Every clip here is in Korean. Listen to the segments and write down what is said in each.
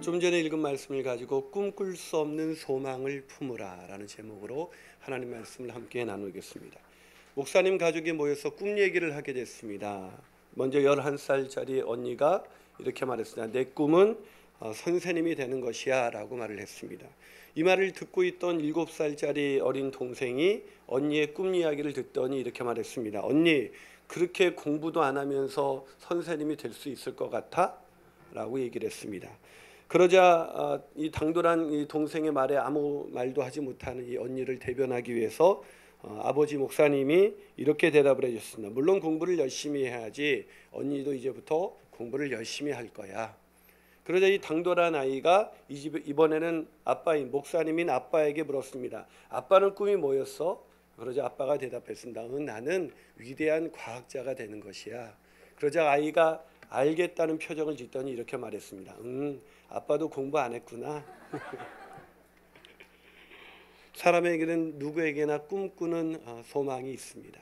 좀 전에 읽은 말씀을 가지고 꿈꿀 수 없는 소망을 품으라 라는 제목으로 하나님 말씀을 함께 나누겠습니다. 목사님 가족이 모여서 꿈 얘기를 하게 됐습니다. 먼저 11살짜리 언니가 이렇게 말했습니다. 내 꿈은 선생님이 되는 것이야 라고 말을 했습니다. 이 말을 듣고 있던 7살짜리 어린 동생이 언니의 꿈 이야기를 듣더니 이렇게 말했습니다. 언니, 그렇게 공부도 안 하면서 선생님이 될 수 있을 것 같아? 라고 얘기를 했습니다. 그러자 이 당돌한 이 동생의 말에 아무 말도 하지 못하는 이 언니를 대변하기 위해서 아버지 목사님이 이렇게 대답을 해줬습니다. 물론 공부를 열심히 해야지, 언니도 이제부터 공부를 열심히 할 거야. 그러자 이 당돌한 아이가 이번에는 아빠인 목사님인 아빠에게 물었습니다. 아빠는 꿈이 뭐였어? 그러자 아빠가 대답했습니다. 나는 위대한 과학자가 되는 것이야. 그러자 아이가 알겠다는 표정을 짓더니 이렇게 말했습니다. 아빠도 공부 안 했구나. 사람에게는 누구에게나 꿈꾸는 소망이 있습니다.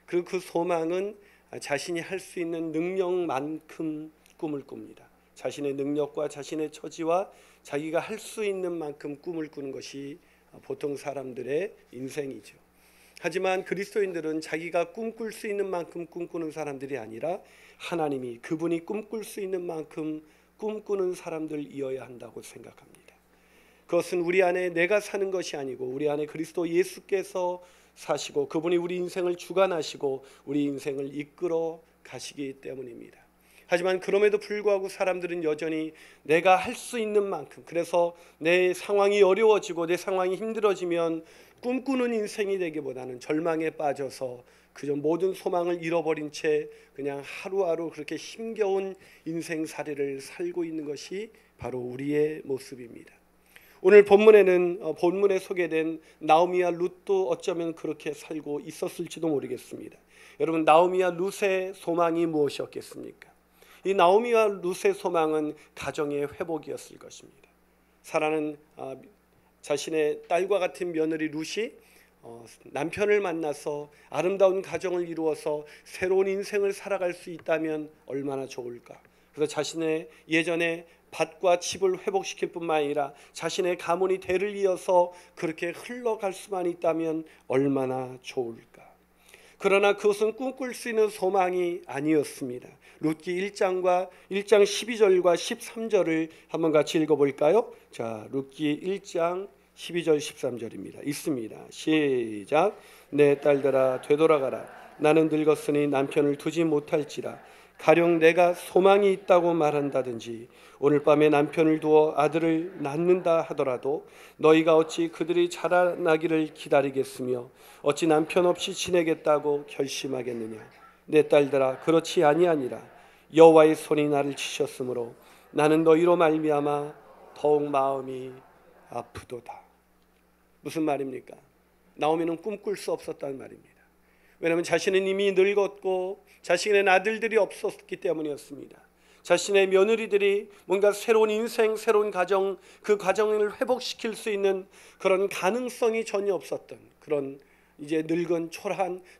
그리고 그 소망은 자신이 할 수 있는 능력만큼 꿈을 꿉니다. 자신의 능력과 자신의 처지와 자기가 할 수 있는 만큼 꿈을 꾸는 것이 보통 사람들의 인생이죠. 하지만 그리스도인들은 자기가 꿈꿀 수 있는 만큼 꿈꾸는 사람들이 아니라 하나님이 그분이 꿈꿀 수 있는 만큼 꿈꾸는 사람들이어야 한다고 생각합니다. 그것은 우리 안에 내가 사는 것이 아니고 우리 안에 그리스도 예수께서 사시고 그분이 우리 인생을 주관하시고 우리 인생을 이끌어 가시기 때문입니다. 하지만 그럼에도 불구하고 사람들은 여전히 내가 할 수 있는 만큼, 그래서 내 상황이 어려워지고 내 상황이 힘들어지면 꿈꾸는 인생이 되기보다는 절망에 빠져서 그저 모든 소망을 잃어버린 채 그냥 하루하루 그렇게 힘겨운 인생살이를 살고 있는 것이 바로 우리의 모습입니다. 오늘 본문에 소개된 나오미와 룻도 어쩌면 그렇게 살고 있었을지도 모르겠습니다. 여러분, 나오미와 룻의 소망이 무엇이었겠습니까? 이 나오미와 룻의 소망은 가정의 회복이었을 것입니다. 사라는 자신의 딸과 같은 며느리 룻이 남편을 만나서 아름다운 가정을 이루어서 새로운 인생을 살아갈 수 있다면 얼마나 좋을까. 그래서 자신의 예전에 밭과 집을 회복시킬 뿐만 아니라 자신의 가문이 대를 이어서 그렇게 흘러갈 수만 있다면 얼마나 좋을까. 그러나 그것은 꿈꿀 수 있는 소망이 아니었습니다. 룻기 1장 12절과 13절을 한번 같이 읽어볼까요? 자, 룻기 1장 12절 13절입니다. 있습니다. 시작. 내 딸들아 되돌아가라. 나는 늙었으니 남편을 두지 못할지라. 가령 내가 소망이 있다고 말한다든지 오늘 밤에 남편을 두어 아들을 낳는다 하더라도 너희가 어찌 그들이 자라나기를 기다리겠으며 어찌 남편 없이 지내겠다고 결심하겠느냐. 내 딸들아 그렇지 아니하니라. 여호와의 손이 나를 치셨으므로 나는 너희로 말미암아 더욱 마음이 아프도다. 무슨 말입니까? 나오미는 꿈꿀 수 없었다는 말입니다. 왜냐하면 자신은 이미 늙었고 자신의 아들들이 없었기 때문이었습니다. 자신의 며느리들이 뭔가 새로운 인생, 새로운 가정, 그 가정을 회복시킬 수 있는 그런 가능성이 전혀 없었던 그런 이제 늙은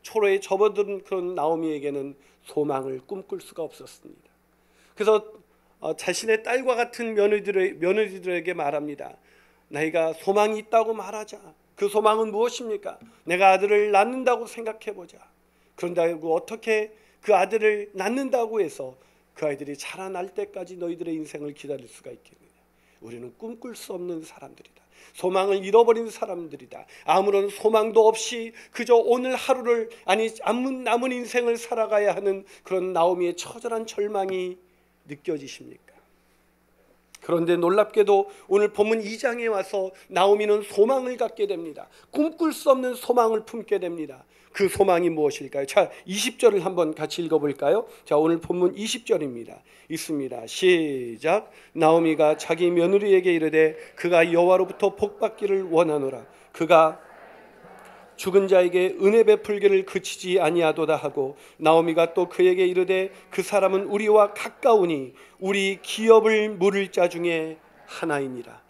초로에 접어든 그런 나오미에게는 소망을 꿈꿀 수가 없었습니다. 그래서 자신의 딸과 같은 며느리들에게 말합니다. 너희가 소망이 있다고 말하자. 그 소망은 무엇입니까? 내가 아들을 낳는다고 생각해보자. 그런다고 어떻게 그 아들을 낳는다고 해서 그 아이들이 자라날 때까지 너희들의 인생을 기다릴 수가 있겠느냐. 우리는 꿈꿀 수 없는 사람들이다. 소망을 잃어버린 사람들이다. 아무런 소망도 없이 그저 오늘 하루를 남은 인생을 살아가야 하는 그런 나오미의 처절한 절망이 느껴지십니까? 그런데 놀랍게도 오늘 본문 2장에 와서 나오미는 소망을 갖게 됩니다. 꿈꿀 수 없는 소망을 품게 됩니다. 그 소망이 무엇일까요? 자, 20절을 한번 같이 읽어볼까요? 자, 오늘 본문 20절입니다. 있습니다. 시작. 나오미가 자기 며느리에게 이르되 그가 여호와로부터 복받기를 원하노라. 그가 죽은 자에게 은혜 베풀기를 그치지 아니하도다 하고 나오미가 또 그에게 이르되 그 사람은 우리와 가까우니 우리 기업을 물을 자 중에 하나이니라.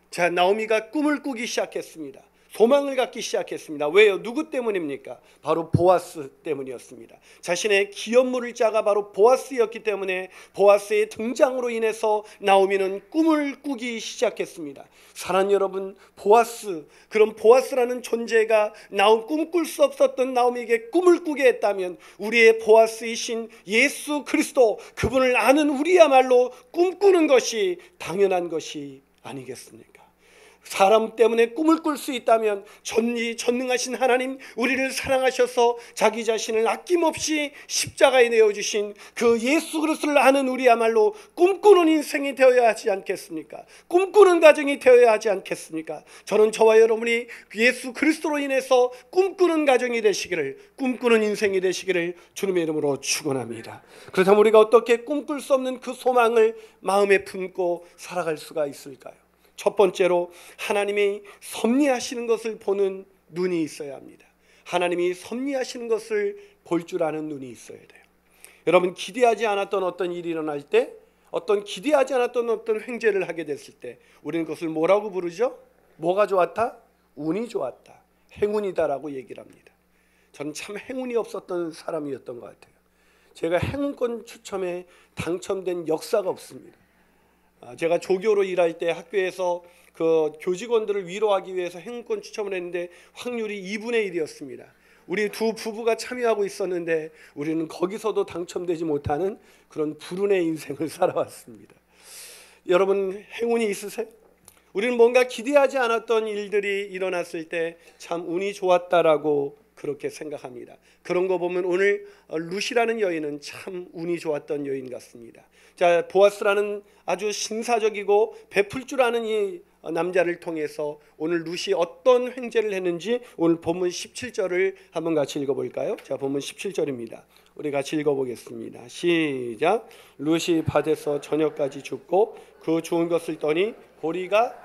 자, 나오미가 꿈을 꾸기 시작했습니다. 소망을 갖기 시작했습니다. 왜요? 누구 때문입니까? 바로 보아스 때문이었습니다. 자신의 기업물을 자가 바로 보아스였기 때문에 보아스의 등장으로 인해서 나오미는 꿈을 꾸기 시작했습니다. 사랑하는 여러분, 보아스, 그런 보아스라는 존재가 꿈꿀 수 없었던 나오미에게 꿈을 꾸게 했다면 우리의 보아스이신 예수 그리스도, 그분을 아는 우리야말로 꿈꾸는 것이 당연한 것이 아니겠습니까? 사람 때문에 꿈을 꿀 수 있다면 전능하신 하나님, 우리를 사랑하셔서 자기 자신을 아낌없이 십자가에 내어주신 그 예수 그리스도를 아는 우리야말로 꿈꾸는 인생이 되어야 하지 않겠습니까? 꿈꾸는 가정이 되어야 하지 않겠습니까? 저는 저와 여러분이 예수 그리스도로 인해서 꿈꾸는 가정이 되시기를, 꿈꾸는 인생이 되시기를 주님의 이름으로 축원합니다. 그렇다면 우리가 어떻게 꿈꿀 수 없는 그 소망을 마음에 품고 살아갈 수가 있을까요? 첫 번째로 하나님이 섭리하시는 것을 보는 눈이 있어야 합니다. 하나님이 섭리하시는 것을 볼 줄 아는 눈이 있어야 돼요. 여러분, 기대하지 않았던 어떤 일이 일어날 때, 기대하지 않았던 어떤 횡재를 하게 됐을 때 우리는 그것을 뭐라고 부르죠? 뭐가 좋았다? 운이 좋았다, 행운이다라고 얘기를 합니다. 저는 참 행운이 없었던 사람이었던 것 같아요. 제가 행운권 추첨에 당첨된 역사가 없습니다. 제가 조교로 일할 때 학교에서 그 교직원들을 위로하기 위해서 행운권 추첨을 했는데 확률이 2분의 1이었습니다. 우리 두 부부가 참여하고 있었는데 우리는 거기서도 당첨되지 못하는 그런 불운의 인생을 살아왔습니다. 여러분, 행운이 있으세요? 우리는 뭔가 기대하지 않았던 일들이 일어났을 때 참 운이 좋았다라고 그렇게 생각합니다. 그런 거 보면 오늘 루시라는 여인은 참 운이 좋았던 여인 같습니다. 자, 보아스라는 아주 신사적이고 베풀 줄 아는 이 남자를 통해서 오늘 루시 어떤 횡재를 했는지 오늘 본문 17절을 한번 같이 읽어볼까요? 자, 본문 17절입니다. 우리 같이 읽어보겠습니다. 시작. 루시 밭에서 저녁까지 죽고 그 죽은 것을 떠니 보리가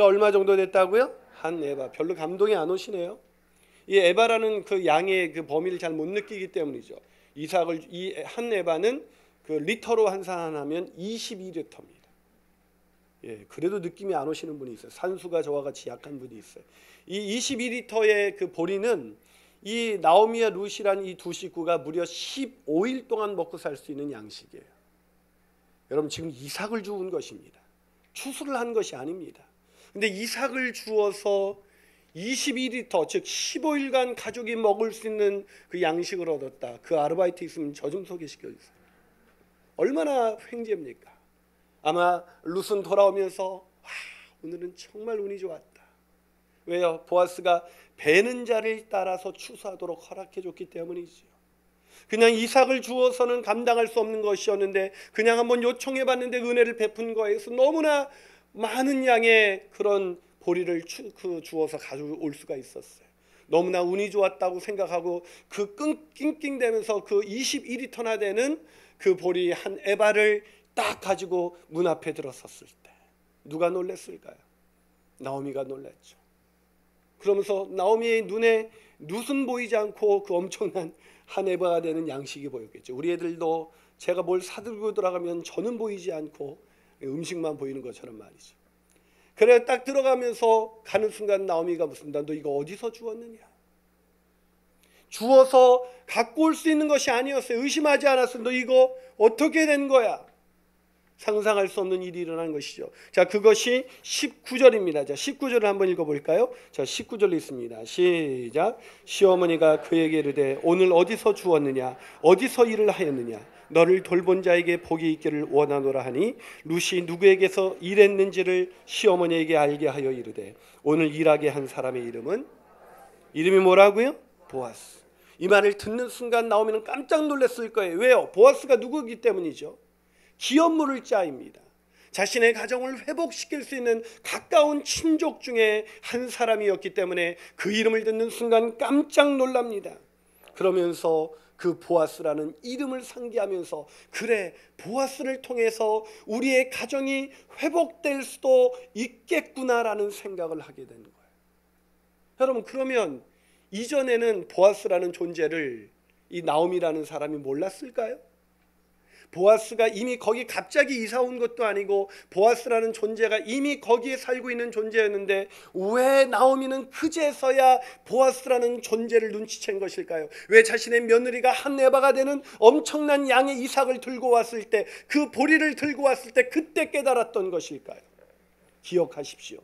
얼마 정도 됐다고요? 한 에바. 별로 감동이 안 오시네요. 이 에바라는 그 양의 그 범위를 잘 못 느끼기 때문이죠. 이 한 에바는 그 리터로 환산하면 22리터입니다. 예, 그래도 느낌이 안 오시는 분이 있어요. 산수가 저와 같이 약한 분이 있어요. 이 22리터의 그 보리는 이 나오미와 루시라는 이 두 식구가 무려 15일 동안 먹고 살 수 있는 양식이에요. 여러분, 지금 이삭을 주운 것입니다. 추수를 한 것이 아닙니다. 근데 이삭을 주어서 22리터, 즉 15일간 가족이 먹을 수 있는 그 양식을 얻었다. 그 아르바이트 있으면 저 좀 소개시켜 주세요. 얼마나 횡재입니까? 아마 룻은 돌아오면서 오늘은 정말 운이 좋았다. 왜요? 보아스가 베는 자를 따라서 추수하도록 허락해 줬기 때문이지요. 그냥 이삭을 주어서는 감당할 수 없는 것이었는데 그냥 한번 요청해 봤는데 은혜를 베푼 거에서 너무나 많은 양의 그런 보리를 주어서 가져올 수가 있었어요. 너무나 운이 좋았다고 생각하고 그 낑낑대면서 그 21리터나 되는 그 보리 한 에바를 딱 가지고 문 앞에 들어섰을 때 누가 놀랐을까요? 나오미가 놀랐죠. 그러면서 나오미의 눈에 룻은 보이지 않고 그 엄청난 한 에바가 되는 양식이 보였겠죠. 우리 애들도 제가 뭘 사들고 들어가면 저는 보이지 않고 음식만 보이는 것처럼 말이죠. 그래 딱 들어가면서 가는 순간 나오미가 묻습니다. 너 이거 어디서 주웠느냐? 주워서 갖고 올 수 있는 것이 아니었어요. 의심하지 않았어요. 너 이거 어떻게 된 거야? 상상할 수 없는 일이 일어난 것이죠. 자, 그것이 19절입니다. 자, 19절을 한번 읽어볼까요? 자, 19절 있습니다. 시작. 시어머니가 그에게 이르되 오늘 어디서 주웠느냐? 어디서 일을 하였느냐? 너를 돌본 자에게 복이 있기를 원하노라 하니 룻이 누구에게서 일했는지를 시어머니에게 알게 하여 이르되 오늘 일하게 한 사람의 이름이 뭐라고요? 보아스. 이 말을 듣는 순간 나오미는 깜짝 놀랐을 거예요. 왜요? 보아스가 누구이기 때문이죠. 기업물을 자입니다. 자신의 가정을 회복시킬 수 있는 가까운 친족 중에 한 사람이었기 때문에 그 이름을 듣는 순간 깜짝 놀랍니다. 그러면서 그 보아스라는 이름을 상기하면서 그래, 보아스를 통해서 우리의 가정이 회복될 수도 있겠구나라는 생각을 하게 되는 거예요. 여러분, 그러면 이전에는 보아스라는 존재를 이 나오미라는 사람이 몰랐을까요? 보아스가 이미 거기 갑자기 이사 온 것도 아니고 보아스라는 존재가 이미 거기에 살고 있는 존재였는데 왜 나오미는 그제서야 보아스라는 존재를 눈치챈 것일까요? 왜 자신의 며느리가 한 에바가 되는 엄청난 양의 이삭을 들고 왔을 때, 그 보리를 들고 왔을 때 그때 깨달았던 것일까요? 기억하십시오.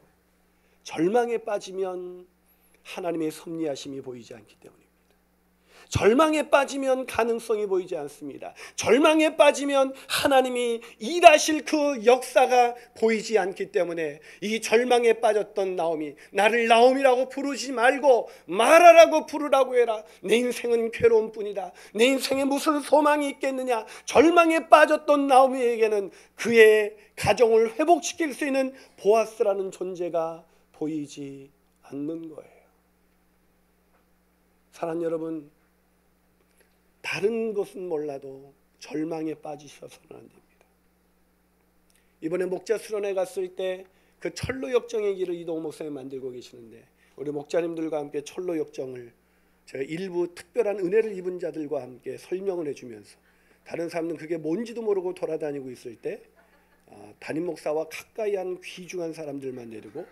절망에 빠지면 하나님의 섭리하심이 보이지 않기 때문입니다. 절망에 빠지면 가능성이 보이지 않습니다. 절망에 빠지면 하나님이 일하실 그 역사가 보이지 않기 때문에 이 절망에 빠졌던 나오미, 나를 나오미라고 부르지 말고 마라라고 부르라고 해라. 내 인생은 괴로운 뿐이다. 내 인생에 무슨 소망이 있겠느냐. 절망에 빠졌던 나오미에게는 그의 가정을 회복시킬 수 있는 보아스라는 존재가 보이지 않는 거예요. 사랑하는 여러분, 다른 것은 몰라도 절망에 빠지셔서는 안 됩니다. 이번에 목자 수련회 갔을 때 그 철로 역정의 길을 이동호 목사님 만들고 계시는데 우리 목자님들과 함께 철로 역정을 제가 일부 특별한 은혜를 입은 자들과 함께 설명을 해주면서 다른 사람들은 그게 뭔지도 모르고 돌아다니고 있을 때 담임 목사와 가까이 한 귀중한 사람들만 데리고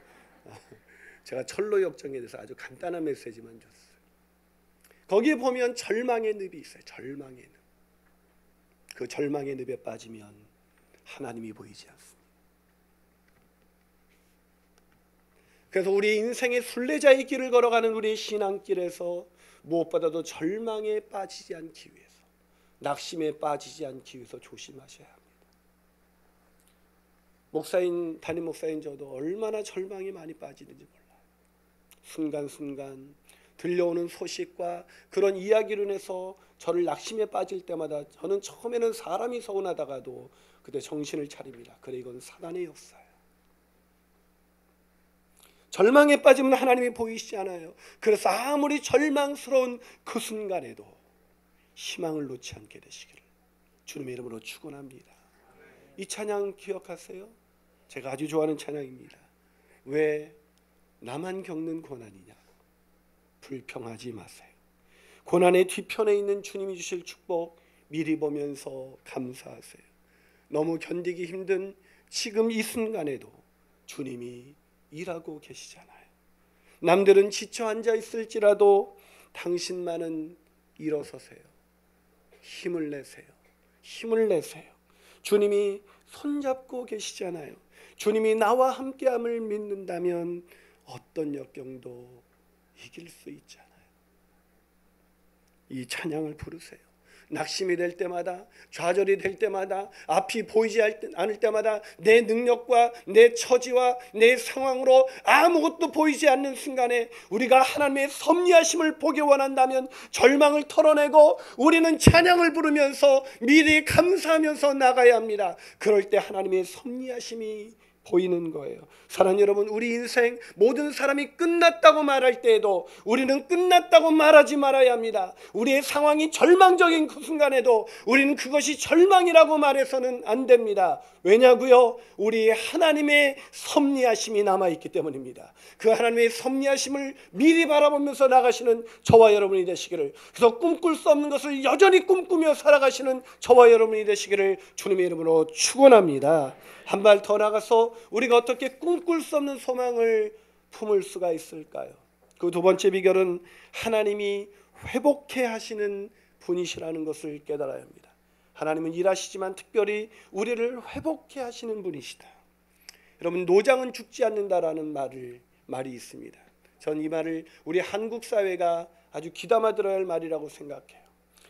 제가 철로 역정에 대해서 아주 간단한 메시지만 줬어요. 거기에 보면 절망의 늪이 있어요. 절망의 늪. 그 절망의 늪에 빠지면 하나님이 보이지 않습니다. 그래서 우리 인생의 순례자의 길을 걸어가는 우리의 신앙길에서 무엇보다도 절망에 빠지지 않기 위해서, 낙심에 빠지지 않기 위해서 조심하셔야 합니다. 담임 목사인 저도 얼마나 절망이 많이 빠지는지 몰라요. 순간순간 들려오는 소식과 그런 이야기로 인해서 저를 낙심에 빠질 때마다 저는 처음에는 사람이 서운하다가도 그때 정신을 차립니다. 그래, 이건 사단의 역사예요. 절망에 빠지면 하나님이 보이시지 않아요. 그래서 아무리 절망스러운 그 순간에도 희망을 놓지 않게 되시기를 주님의 이름으로 축원합니다. 이 찬양 기억하세요? 제가 아주 좋아하는 찬양입니다. 왜 나만 겪는 고난이냐? 불평하지 마세요. 고난의 뒤편에 있는 주님이 주실 축복 미리 보면서 감사하세요. 너무 견디기 힘든 지금 이 순간에도 주님이 일하고 계시잖아요. 남들은 지쳐 앉아 있을지라도 당신만은 일어서세요. 힘을 내세요. 힘을 내세요. 주님이 손잡고 계시잖아요. 주님이 나와 함께함을 믿는다면 어떤 역경도 이길 수 있잖아요. 이 찬양을 부르세요. 낙심이 될 때마다, 좌절이 될 때마다, 앞이 보이지 않을 때마다 내 능력과 내 처지와 내 상황으로 아무것도 보이지 않는 순간에 우리가 하나님의 섭리하심을 보기 원한다면 절망을 털어내고 우리는 찬양을 부르면서 미리 감사하면서 나가야 합니다. 그럴 때 하나님의 섭리하심이 보이는 거예요. 사랑하는 여러분, 우리 인생 모든 사람이 끝났다고 말할 때에도 우리는 끝났다고 말하지 말아야 합니다. 우리의 상황이 절망적인 그 순간에도 우리는 그것이 절망이라고 말해서는 안 됩니다. 왜냐고요? 우리 하나님의 섭리하심이 남아있기 때문입니다. 그 하나님의 섭리하심을 미리 바라보면서 나가시는 저와 여러분이 되시기를, 그래서 꿈꿀 수 없는 것을 여전히 꿈꾸며 살아가시는 저와 여러분이 되시기를 주님의 이름으로 축원합니다. 한 발 더 나가서 우리가 어떻게 꿈꿀 수 없는 소망을 품을 수가 있을까요? 그 두 번째 비결은 하나님이 회복해 하시는 분이시라는 것을 깨달아야 합니다. 하나님은 일하시지만 특별히 우리를 회복해 하시는 분이시다. 여러분, 노장은 죽지 않는다라는 말이 있습니다. 전 이 말을 우리 한국 사회가 아주 귀담아 들어야 할 말이라고 생각해요.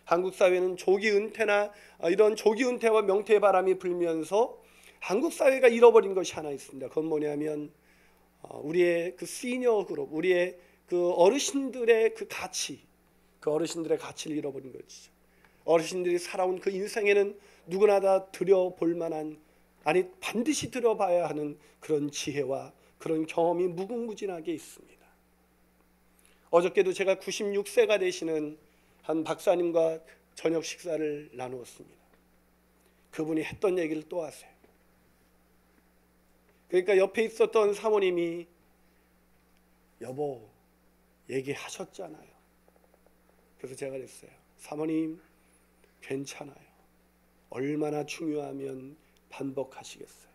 한국 사회는 조기 은퇴나 이런 조기 은퇴와 명퇴의 바람이 불면서 한국 사회가 잃어버린 것이 하나 있습니다. 그건 뭐냐면 우리의 그 시니어 그룹, 우리의 그 어르신들의 그 가치, 그 어르신들의 가치를 잃어버린 것이죠. 어르신들이 살아온 그 인생에는 누구나 다 들여볼 만한, 아니 반드시 들여봐야 하는 그런 지혜와 그런 경험이 무궁무진하게 있습니다. 어저께도 제가 96세가 되시는 한 박사님과 저녁 식사를 나누었습니다. 그분이 했던 얘기를 또 하세요. 그러니까 옆에 있었던 사모님이 여보 얘기하셨잖아요. 그래서 제가 그랬어요. 사모님 괜찮아요. 얼마나 중요하면 반복하시겠어요?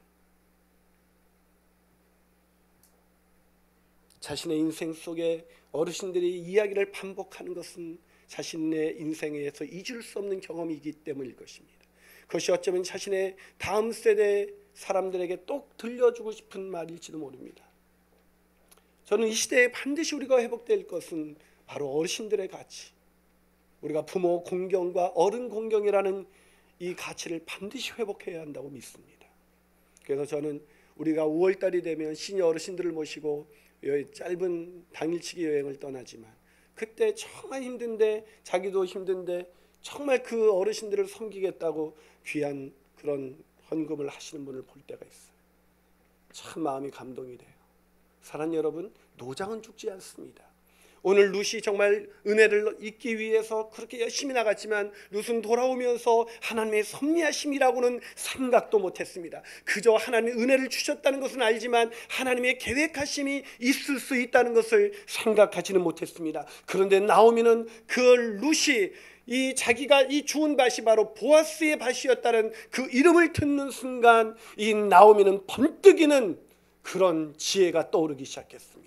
자신의 인생 속에 어르신들이 이야기를 반복하는 것은 자신의 인생에서 잊을 수 없는 경험이기 때문일 것입니다. 그것이 어쩌면 자신의 다음 세대 사람들에게 또 들려주고 싶은 말일지도 모릅니다. 저는 이 시대에 반드시 우리가 회복될 것은 바로 어르신들의 가치, 우리가 부모 공경과 어른 공경이라는 이 가치를 반드시 회복해야 한다고 믿습니다. 그래서 저는 우리가 5월달이 되면 시니어 어르신들을 모시고 짧은 당일치기 여행을 떠나지만 그때 정말 힘든데, 자기도 힘든데 정말 그 어르신들을 섬기겠다고 귀한 그런 헌금을 하시는 분을 볼 때가 있어요. 참 마음이 감동이 돼요. 사랑하는 여러분, 노장은 죽지 않습니다. 오늘 룻이 정말 은혜를 잊기 위해서 그렇게 열심히 나갔지만 룻은 돌아오면서 하나님의 섭리하심이라고는 생각도 못했습니다. 그저 하나님의 은혜를 주셨다는 것은 알지만 하나님의 계획하심이 있을 수 있다는 것을 생각하지는 못했습니다. 그런데 나오미는 그 룻이 이 자기가 이 주운 밭이 바로 보아스의 밭이었다는 그 이름을 듣는 순간 이 나오미는 번뜩이는 그런 지혜가 떠오르기 시작했습니다.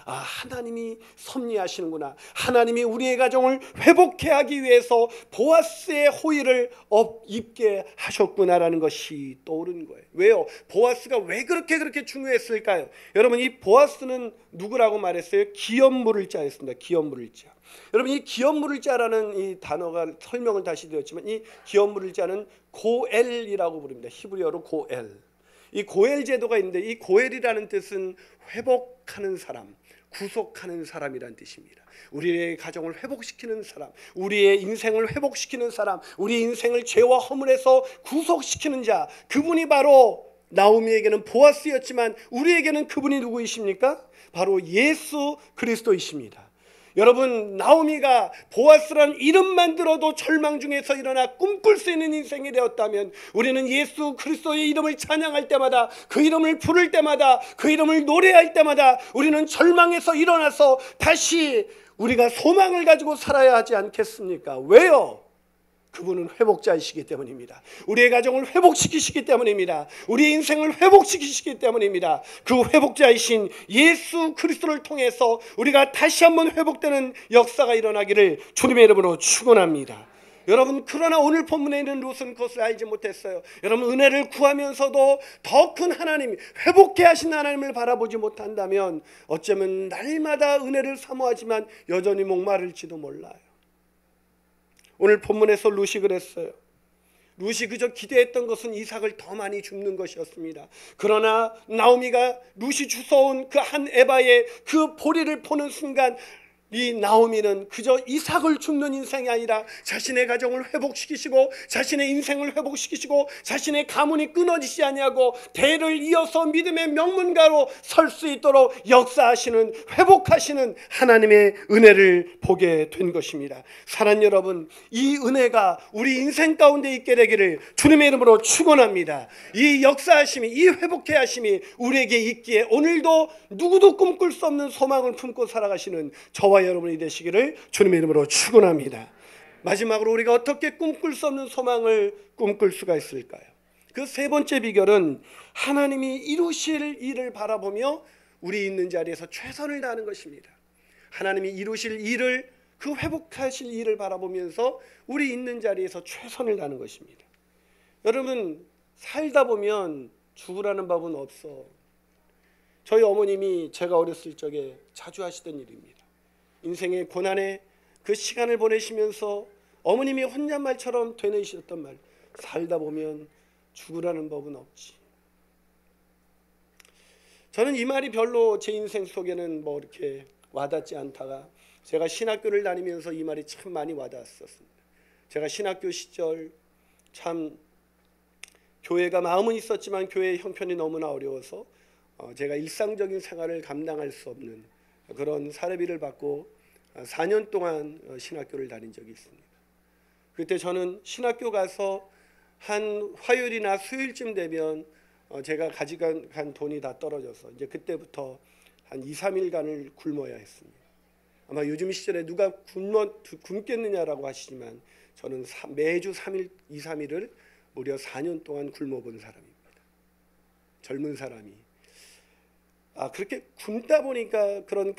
아, 하나님이 섭리하시는구나. 하나님이 우리의 가정을 회복해 하기 위해서 보아스의 호의를 입게 하셨구나라는 것이 떠오른 거예요. 왜요? 보아스가 왜 그렇게 중요했을까요? 여러분, 이 보아스는 누구라고 말했어요? 기업 물을 자였습니다. 기업 물을 자. 여러분, 이 기업 물을 자라는 이 단어가 설명을 다시 드렸지만 이 기업 물을 자는 고엘이라고 부릅니다. 히브리어로 고엘. 이 고엘 제도가 있는데 이 고엘이라는 뜻은 회복하는 사람, 구속하는 사람이란 뜻입니다. 우리의 가정을 회복시키는 사람, 우리의 인생을 회복시키는 사람, 우리의 인생을 죄와 허물에서 구속시키는 자, 그분이 바로 나오미에게는 보아스였지만 우리에게는 그분이 누구이십니까? 바로 예수 그리스도이십니다. 여러분, 나오미가 보아스란 이름만 들어도 절망 중에서 일어나 꿈꿀 수 있는 인생이 되었다면 우리는 예수 그리스도의 이름을 찬양할 때마다, 그 이름을 부를 때마다, 그 이름을 노래할 때마다 우리는 절망에서 일어나서 다시 우리가 소망을 가지고 살아야 하지 않겠습니까? 왜요? 그분은 회복자이시기 때문입니다. 우리의 가정을 회복시키시기 때문입니다. 우리의 인생을 회복시키시기 때문입니다. 그 회복자이신 예수 그리스도를 통해서 우리가 다시 한번 회복되는 역사가 일어나기를 주님의 이름으로 축원합니다. 여러분, 그러나 오늘 본문에 있는 룻은 그것을 알지 못했어요. 여러분, 은혜를 구하면서도 더 큰 하나님, 회복해 하신 하나님을 바라보지 못한다면 어쩌면 날마다 은혜를 사모하지만 여전히 목마를지도 몰라요. 오늘 본문에서 룻이 그랬어요. 룻이 그저 기대했던 것은 이삭을 더 많이 줍는 것이었습니다. 그러나 나오미가 룻이 주워온 그 한 에바의 그 보리를 보는 순간 이 나오미는 그저 이삭을 줍는 인생이 아니라 자신의 가정을 회복시키시고 자신의 인생을 회복시키시고 자신의 가문이 끊어지지 아니하고 대를 이어서 믿음의 명문가로 설 수 있도록 역사하시는, 회복하시는 하나님의 은혜를 보게 된 것입니다. 사랑하는 여러분, 이 은혜가 우리 인생 가운데 있게 되기를 주님의 이름으로 축원합니다. 이 역사하심이, 이 회복해 하심이 우리에게 있기에 오늘도 누구도 꿈꿀 수 없는 소망을 품고 살아가시는 저와 여러분이 되시기를 주님의 이름으로 축원합니다. 마지막으로 우리가 어떻게 꿈꿀 수 없는 소망을 꿈꿀 수가 있을까요? 그 세 번째 비결은 하나님이 이루실 일을 바라보며 우리 있는 자리에서 최선을 다하는 것입니다. 하나님이 이루실 일을, 그 회복하실 일을 바라보면서 우리 있는 자리에서 최선을 다하는 것입니다. 여러분, 살다 보면 죽으라는 법은 없어. 저희 어머님이 제가 어렸을 적에 자주 하시던 일입니다. 인생의 고난의 그 시간을 보내시면서 어머님이 혼잣말처럼 되뇌이셨던 말, 살다 보면 죽으라는 법은 없지. 저는 이 말이 별로 제 인생 속에는 뭐 이렇게 와닿지 않다가 제가 신학교를 다니면서 이 말이 참 많이 와닿았었습니다. 제가 신학교 시절 참 교회가 마음은 있었지만 교회의 형편이 너무나 어려워서 제가 일상적인 생활을 감당할 수 없는 그런 사례비를 받고 4년 동안 신학교를 다닌 적이 있습니다. 그때 저는 신학교 가서 한 화요일이나 수요일쯤 되면 제가 가져간 돈이 다 떨어져서 이제 그때부터 한 2, 3일간을 굶어야 했습니다. 아마 요즘 시절에 누가 굶겠느냐라고 하시지만 저는 매주 3일, 2, 3일을 무려 4년 동안 굶어본 사람입니다. 젊은 사람이 그렇게 굶다 보니까 그런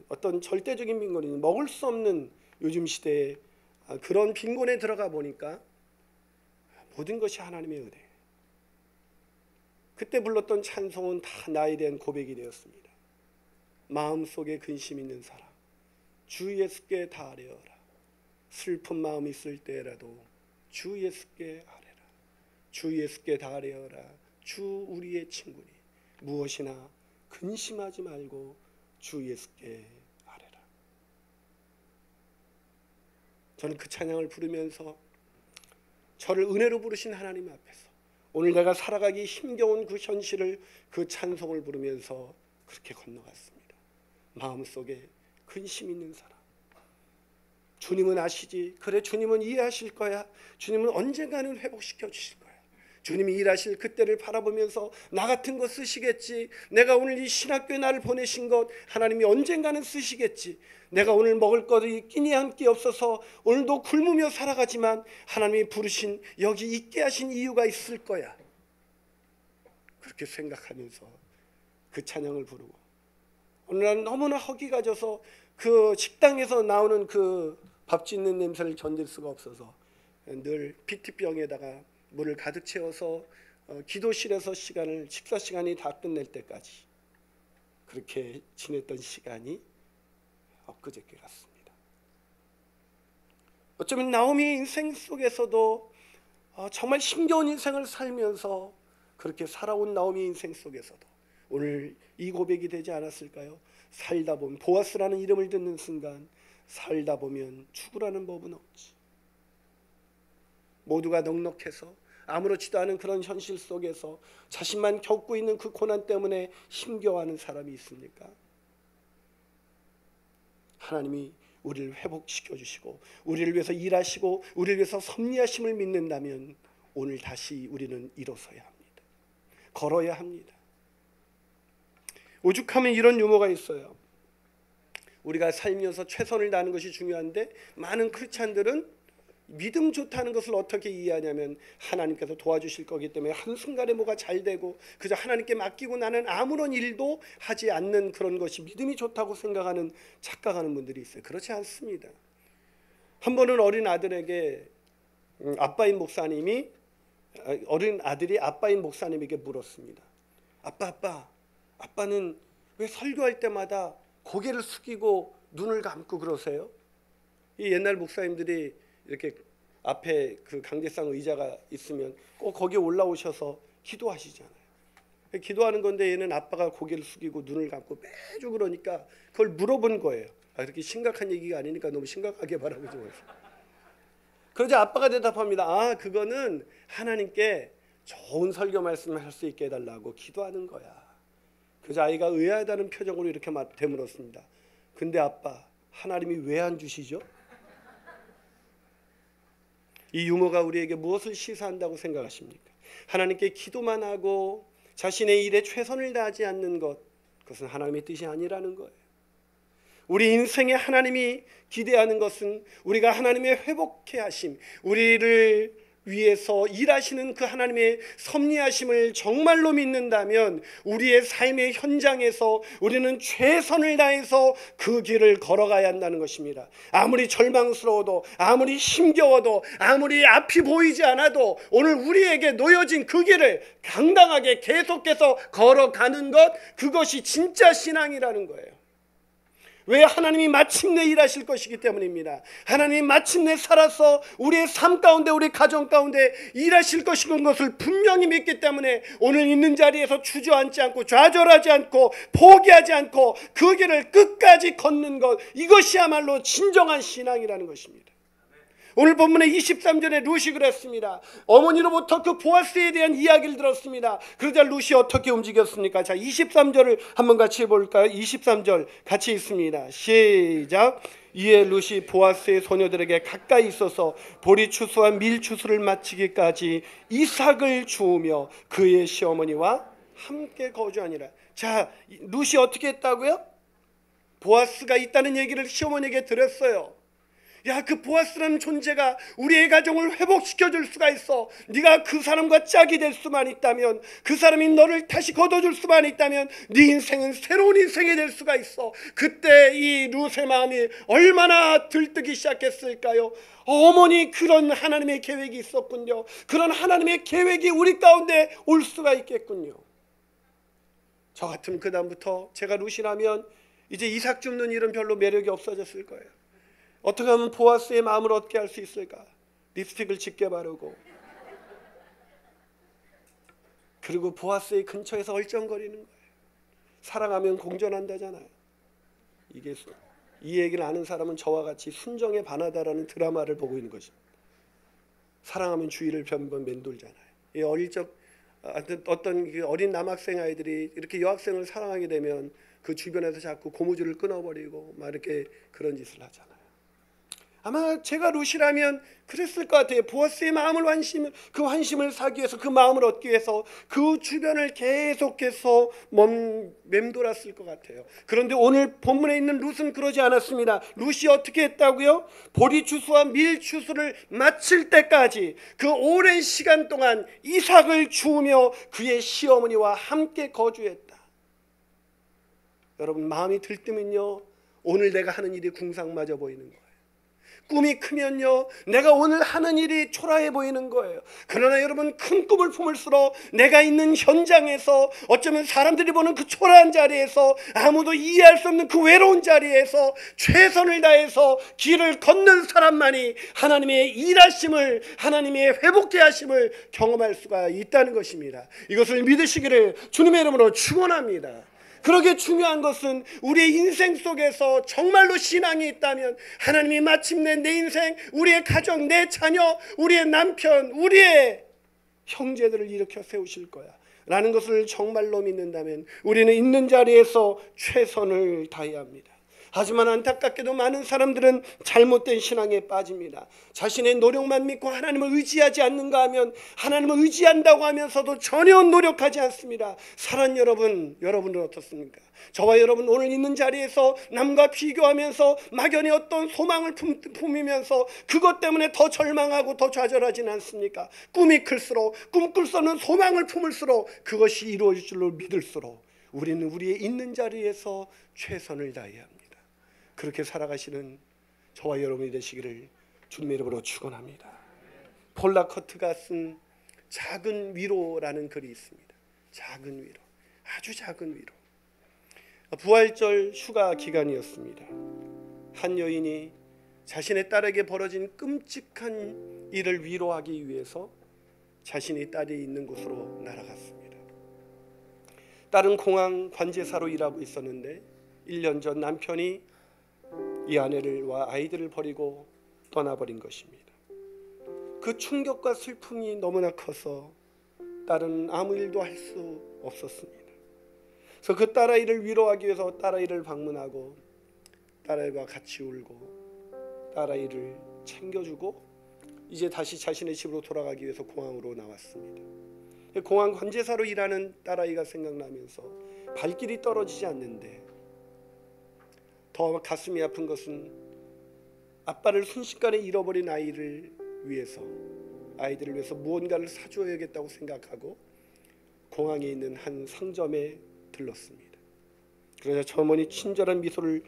어떤 절대적인 빈곤이 먹을 수 없는 요즘 시대에 그런 빈곤에 들어가 보니까 모든 것이 하나님의 은혜. 그때 불렀던 찬송은 다 나에 대한 고백이 되었습니다. 마음속에 근심 있는 사람, 주 예수께 다 아뢰어라. 슬픈 마음 있을 때라도 주 예수께 아뢰라. 주 예수께 다 아뢰어라. 주 우리의 친구니 무엇이나 근심하지 말고 주 예수께 아뢰라. 저는 그 찬양을 부르면서 저를 은혜로 부르신 하나님 앞에서 오늘 내가 살아가기 힘겨운 그 현실을 그 찬송을 부르면서 그렇게 건너갔습니다. 마음속에 근심 있는 사람, 주님은 아시지. 그래, 주님은 이해하실 거야. 주님은 언젠가는 회복시켜 주실 거야. 주님이 일하실 그때를 바라보면서 나 같은 거 쓰시겠지. 내가 오늘 이 신학교에 나를 보내신 것 하나님이 언젠가는 쓰시겠지. 내가 오늘 먹을 것이 끼니 한 끼 없어서 오늘도 굶으며 살아가지만 하나님이 부르신 여기 있게 하신 이유가 있을 거야. 그렇게 생각하면서 그 찬양을 부르고 오늘은 너무나 허기가 져서 그 식당에서 나오는 그 밥 짓는 냄새를 견딜 수가 없어서 늘 PT병에다가 물을 가득 채워서 기도실에서 식사 시간이 다 끝낼 때까지 그렇게 지냈던 시간이 엊그저께 같습니다. 어쩌면 나오미의 인생 속에서도 정말 힘겨운 인생을 살면서 그렇게 살아온 나오미의 인생 속에서도 오늘 이 고백이 되지 않았을까요? 살다 보면, 보아스라는 이름을 듣는 순간 살다 보면 죽으라는 법은 없지. 모두가 넉넉해서 아무렇지도 않은 그런 현실 속에서 자신만 겪고 있는 그 고난 때문에 힘겨워하는 사람이 있습니까? 하나님이 우리를 회복시켜 주시고 우리를 위해서 일하시고 우리를 위해서 섭리하심을 믿는다면 오늘 다시 우리는 일어서야 합니다. 걸어야 합니다. 오죽하면 이런 유머가 있어요. 우리가 살면서 최선을 다하는 것이 중요한데 많은 크리스찬들은 믿음 좋다는 것을 어떻게 이해하냐면 하나님께서 도와주실 거기 때문에 한순간에 뭐가 잘 되고 그저 하나님께 맡기고 나는 아무런 일도 하지 않는 그런 것이 믿음이 좋다고 생각하는 착각하는 분들이 있어요. 그렇지 않습니다. 한 번은 어린 아들에게 어린 아들이 아빠인 목사님에게 물었습니다. 아빠는 왜 설교할 때마다 고개를 숙이고 눈을 감고 그러세요? 이 옛날 목사님들이 이렇게 앞에 그 강대상 의자가 있으면 꼭 거기에 올라오셔서 기도하시잖아요. 기도하는 건데 얘는 아빠가 고개를 숙이고 눈을 감고 매주 그러니까 그걸 물어본 거예요. 그렇게 심각한 얘기가 아니니까 너무 심각하게 바라보지 마세요. 그러자 아빠가 대답합니다. 그거는 하나님께 좋은 설교 말씀을 할 수 있게 해달라고 기도하는 거야. 그래서 아이가 의아하다는 표정으로 이렇게 되물었습니다. 근데 아빠, 하나님이 왜 안 주시죠? 이 유머가 우리에게 무엇을 시사한다고 생각하십니까? 하나님께 기도만 하고 자신의 일에 최선을 다하지 않는 것, 그것은 하나님의 뜻이 아니라는 거예요. 우리 인생에 하나님이 기대하는 것은 우리가 하나님의 회복케 하심, 우리를 위해서 일하시는 그 하나님의 섭리하심을 정말로 믿는다면 우리의 삶의 현장에서 우리는 최선을 다해서 그 길을 걸어가야 한다는 것입니다. 아무리 절망스러워도, 아무리 힘겨워도, 아무리 앞이 보이지 않아도 오늘 우리에게 놓여진 그 길을 당당하게 계속해서 걸어가는 것, 그것이 진짜 신앙이라는 거예요. 왜? 하나님이 마침내 일하실 것이기 때문입니다. 하나님이 마침내 살아서 우리의 삶 가운데, 우리 가정 가운데 일하실 것인 것을 분명히 믿기 때문에 오늘 있는 자리에서 주저앉지 않고 좌절하지 않고 포기하지 않고 그 길을 끝까지 걷는 것, 이것이야말로 진정한 신앙이라는 것입니다. 오늘 본문의 23절에 룻이 그랬습니다. 어머니로부터 그 보아스에 대한 이야기를 들었습니다. 그러자 룻이 어떻게 움직였습니까? 자, 23절을 한번 같이 해볼까요? 23절 같이 있습니다. 시작. 이에 룻이 보아스의 소녀들에게 가까이 있어서 보리 추수와 밀 추수를 마치기까지 이삭을 주우며 그의 시어머니와 함께 거주하니라. 자, 룻이 어떻게 했다고요? 보아스가 있다는 얘기를 시어머니에게 들었어요. 야, 그 보아스라는 존재가 우리의 가정을 회복시켜 줄 수가 있어. 네가 그 사람과 짝이 될 수만 있다면, 그 사람이 너를 다시 거둬줄 수만 있다면 네 인생은 새로운 인생이 될 수가 있어. 그때 이 룻의 마음이 얼마나 들뜨기 시작했을까요? 어머니, 그런 하나님의 계획이 있었군요. 그런 하나님의 계획이 우리 가운데 올 수가 있겠군요. 저 같으면 그 다음부터 제가 룻이라면 이제 이삭 줍는 일은 별로 매력이 없어졌을 거예요. 어떻게 하면 보아스의 마음을 얻게 할 수 있을까? 립스틱을 짙게 바르고, 그리고 보아스의 근처에서 얼쩡거리는 거예요. 사랑하면 공존한다잖아요. 이게 이 얘기를 아는 사람은 저와 같이 순정에 반하다라는 드라마를 보고 있는 것입니다. 사랑하면 주위를 변변 맴돌잖아요. 이 어릴 적 어떤 그 어린 남학생 아이들이 이렇게 여학생을 사랑하게 되면 그 주변에서 자꾸 고무줄을 끊어버리고 막 이렇게 그런 짓을 하잖아요. 아마 제가 룻이라면 그랬을 것 같아요. 보아스의 마음을 그 환심을 사기 위해서, 그 마음을 얻기 위해서 그 주변을 계속해서 맴돌았을 것 같아요. 그런데 오늘 본문에 있는 룻은 그러지 않았습니다. 룻이 어떻게 했다고요? 보리추수와 밀추수를 마칠 때까지 그 오랜 시간 동안 이삭을 주우며 그의 시어머니와 함께 거주했다. 여러분, 마음이 들뜨면요, 오늘 내가 하는 일이 궁상맞아 보이는 거예요. 꿈이 크면요, 내가 오늘 하는 일이 초라해 보이는 거예요. 그러나 여러분, 큰 꿈을 품을수록 내가 있는 현장에서, 어쩌면 사람들이 보는 그 초라한 자리에서, 아무도 이해할 수 없는 그 외로운 자리에서 최선을 다해서 길을 걷는 사람만이 하나님의 일하심을, 하나님의 회복케 하심을 경험할 수가 있다는 것입니다. 이것을 믿으시기를 주님의 이름으로 축원합니다. 그러게 중요한 것은 우리의 인생 속에서 정말로 신앙이 있다면 하나님이 마침내 내 인생, 우리의 가정, 내 자녀, 우리의 남편, 우리의 형제들을 일으켜 세우실 거야 라는 것을 정말로 믿는다면 우리는 있는 자리에서 최선을 다해야 합니다. 하지만 안타깝게도 많은 사람들은 잘못된 신앙에 빠집니다. 자신의 노력만 믿고 하나님을 의지하지 않는가 하면, 하나님을 의지한다고 하면서도 전혀 노력하지 않습니다. 사랑 여러분, 여러분은 어떻습니까? 저와 여러분 오늘 있는 자리에서 남과 비교하면서 막연히 어떤 소망을 품으면서 그것 때문에 더 절망하고 더 좌절하진 않습니까? 꿈이 클수록, 꿈꿀 수 없는 소망을 품을수록, 그것이 이루어질 줄로 믿을수록 우리는 우리의 있는 자리에서 최선을 다해야 합니다. 그렇게 살아가시는 저와 여러분이 되시기를 주님의 이름으로 축원합니다. 폴 라커트가 쓴 작은 위로라는 글이 있습니다. 작은 위로, 아주 작은 위로. 부활절 휴가 기간이었습니다. 한 여인이 자신의 딸에게 벌어진 끔찍한 일을 위로하기 위해서 자신의 딸이 있는 곳으로 날아갔습니다. 딸은 공항 관제사로 일하고 있었는데 1년 전 남편이 이 아내와 아이들을 버리고 떠나버린 것입니다. 그 충격과 슬픔이 너무나 커서 딸은 아무 일도 할 수 없었습니다. 그래서 그 딸아이를 위로하기 위해서 딸아이를 방문하고 딸아이와 같이 울고 딸아이를 챙겨주고 이제 다시 자신의 집으로 돌아가기 위해서 공항으로 나왔습니다. 공항 관제사로 일하는 딸아이가 생각나면서 발길이 떨어지지 않는데 더 가슴이 아픈 것은 아빠를 순식간에 잃어버린 아이들을 위해서 무언가를 사줘야겠다고 생각하고 공항에 있는 한 상점에 들렀습니다. 그러자 저 어머니 친절한 미소를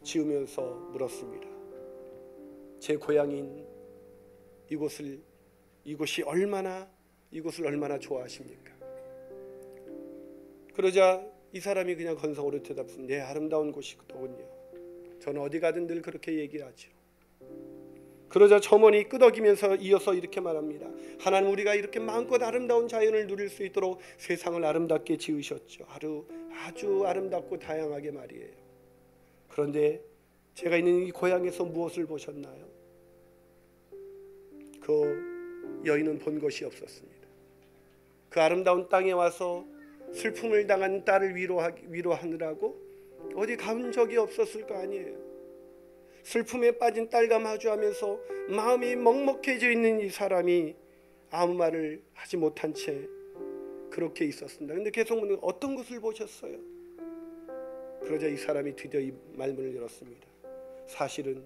지으면서 물었습니다. 제 고향인 이곳을 얼마나 좋아하십니까? 그러자 이 사람이 그냥 건성으로 대답했습니다. 네, 아름다운 곳이더군요. 저는 어디 가든 늘 그렇게 얘기하죠. 그러자 점원이 끄덕이면서 이어서 이렇게 말합니다. 하나님, 우리가 이렇게 마음껏 아름다운 자연을 누릴 수 있도록 세상을 아름답게 지으셨죠. 아주 아름답고 다양하게 말이에요. 그런데 제가 있는 이 고향에서 무엇을 보셨나요? 그 여인은 본 것이 없었습니다. 그 아름다운 땅에 와서 슬픔을 당한 딸을 위로하느라고 어디 가본 적이 없었을 거 아니에요. 슬픔에 빠진 딸과 마주하면서 마음이 먹먹해져 있는 이 사람이 아무 말을 하지 못한 채 그렇게 있었습니다. 근데 계속 묻는, 어떤 것을 보셨어요? 그러자 이 사람이 드디어 이 말문을 열었습니다. 사실은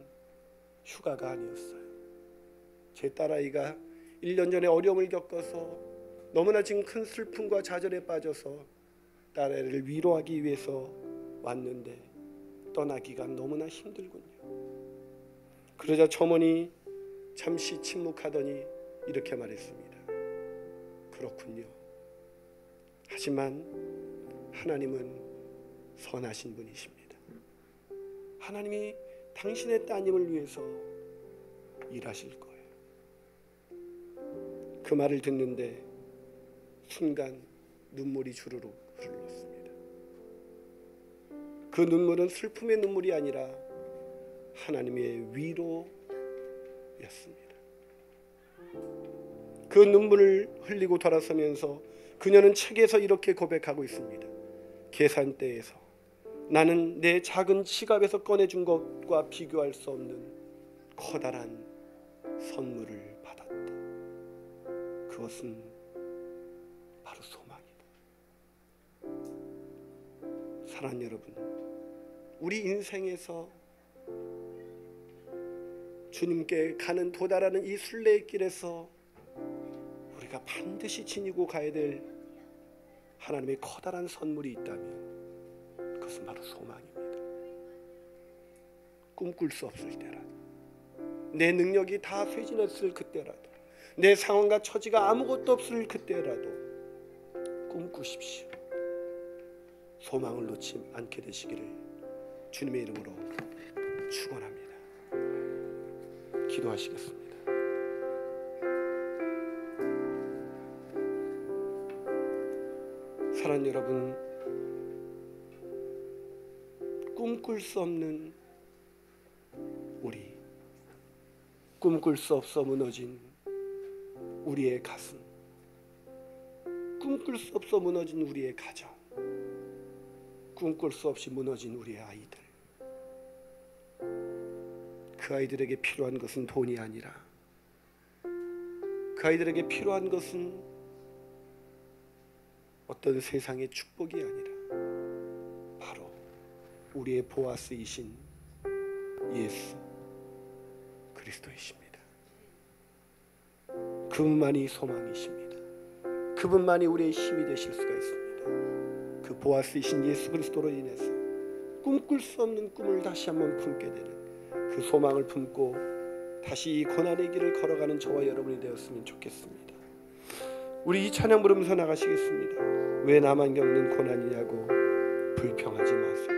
휴가가 아니었어요. 제 딸아이가 1년 전에 어려움을 겪어서 너무나 지금 큰 슬픔과 좌절에 빠져서 딸아이를 위로하기 위해서 왔는데 떠나기가 너무나 힘들군요. 그러자 첨언이 잠시 침묵하더니 이렇게 말했습니다. 그렇군요. 하지만 하나님은 선하신 분이십니다. 하나님이 당신의 따님을 위해서 일하실 거예요. 그 말을 듣는데 순간 눈물이 주르륵 흘렀습니다. 그 눈물은 슬픔의 눈물이 아니라 하나님의 위로였습니다. 그 눈물을 흘리고 돌아서면서 그녀는 책에서 이렇게 고백하고 있습니다. 계산대에서 나는 내 작은 지갑에서 꺼내준 것과 비교할 수 없는 커다란 선물을 받았다. 그것은 바로 소망이다. 사랑하는 여러분, 우리 인생에서 주님께 가는 도달하는 이 순례의 길에서 우리가 반드시 지니고 가야 될 하나님의 커다란 선물이 있다면 그것은 바로 소망입니다. 꿈꿀 수 없을 때라도, 내 능력이 다 쇠진했을 그때라도, 내 상황과 처지가 아무것도 없을 그때라도 꿈꾸십시오. 소망을 놓지 않게 되시기를 주님의 이름으로 축원합니다. 기도하시겠습니다. 사랑하는 여러분, 꿈꿀 수 없는 우리, 꿈꿀 수 없어 무너진 우리의 가슴, 꿈꿀 수 없어 무너진 우리의 가정, 꿈꿀 수 없이 무너진 우리의 아이들. 그 아이들에게 필요한 것은 돈이 아니라, 그 아이들에게 필요한 것은 어떤 세상의 축복이 아니라 바로 우리의 보아스이신 예수 그리스도이십니다. 그분만이 소망이십니다. 그분만이 우리의 힘이 되실 수가 있습니다. 그 보아스이신 예수 그리스도로 인해서 꿈꿀 수 없는 꿈을 다시 한번 품게 되는 그 소망을 품고 다시 이 고난의 길을 걸어가는 저와 여러분이 되었으면 좋겠습니다. 우리 이 찬양 부르면서 나가시겠습니다. 왜 나만 겪는 고난이냐고 불평하지 마세요.